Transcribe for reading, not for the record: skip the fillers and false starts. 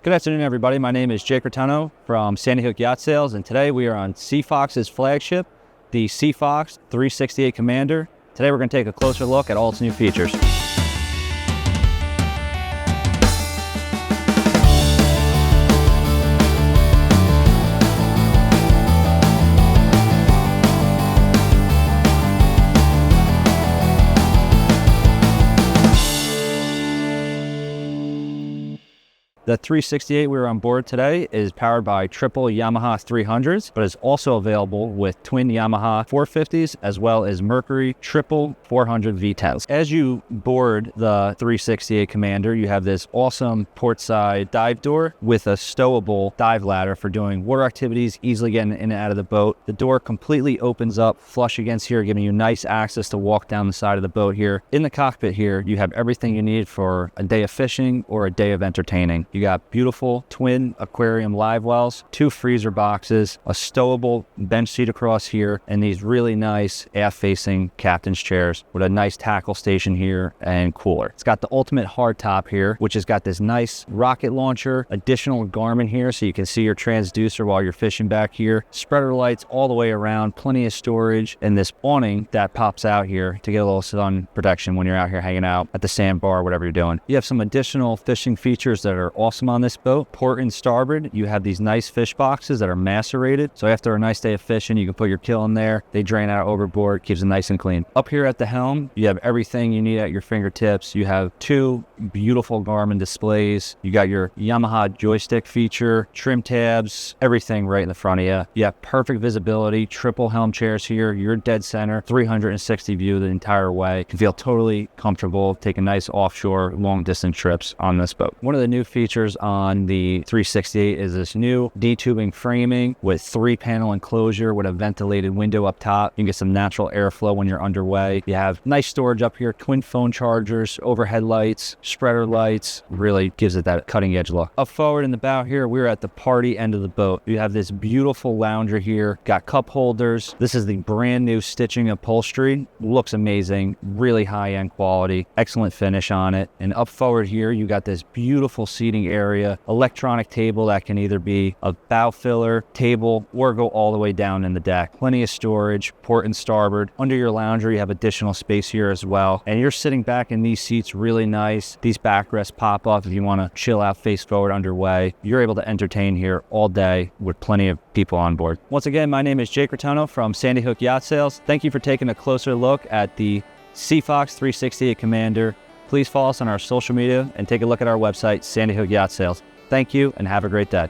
Good afternoon, everybody. My name is Jake Rotunno from Sandy Hook Yacht Sales, and today we are on Seafox's flagship, the Seafox 368 Commander. Today we're going to take a closer look at all its new features. The 368 we were on board today is powered by triple Yamaha 300s, but is also available with twin Yamaha 450s as well as Mercury triple 400 V10s. As you board the 368 Commander, you have this awesome portside dive door with a stowable dive ladder for doing water activities, easily getting in and out of the boat. The door completely opens up flush against here, giving you nice access to walk down the side of the boat here. In the cockpit here, you have everything you need for a day of fishing or a day of entertaining. You got beautiful twin aquarium live wells, 2 freezer boxes, a stowable bench seat across here, and these really nice aft-facing captain's chairs with a nice tackle station here and cooler. It's got the ultimate hardtop here, which has got this nice rocket launcher, additional Garmin here so you can see your transducer while you're fishing back here, spreader lights all the way around, plenty of storage, and this awning that pops out here to get a little sun protection when you're out here hanging out at the sandbar, whatever you're doing. You have some additional fishing features that are awesome on this boat. Port and starboard, you have these nice fish boxes that are macerated. So after a nice day of fishing, you can put your kill in there. They drain out overboard, keeps it nice and clean. Up here at the helm, you have everything you need at your fingertips. You have 2 beautiful Garmin displays. You got your Yamaha joystick feature, trim tabs, everything right in the front of you. You have perfect visibility, triple helm chairs here. You're dead center, 360 view the entire way. You can feel totally comfortable taking nice offshore long distance trips on this boat. One of the new features on the 368 is this new D-tubing framing with 3-panel enclosure with a ventilated window up top. You can get some natural airflow when you're underway. You have nice storage up here, twin phone chargers, overhead lights, spreader lights, really gives it that cutting edge look. Up forward in the bow here, we're at the party end of the boat. You have this beautiful lounger here, got cup holders. This is the brand new stitching upholstery. Looks amazing, really high-end quality, excellent finish on it. And up forward here, you got this beautiful seating area, electronic table that can either be a bow filler table or go all the way down in the deck. Plenty of storage, port and starboard. Under your lounger, you have additional space here as well. And you're sitting back in these seats really nice. These backrests pop up if you want to chill out face forward underway. You're able to entertain here all day with plenty of people on board. Once again, my name is Jake Rotunno from Sandy Hook Yacht Sales. Thank you for taking a closer look at the Seafox 368 Commander. Please follow us on our social media and take a look at our website, Sandy Hook Yacht Sales. Thank you and have a great day.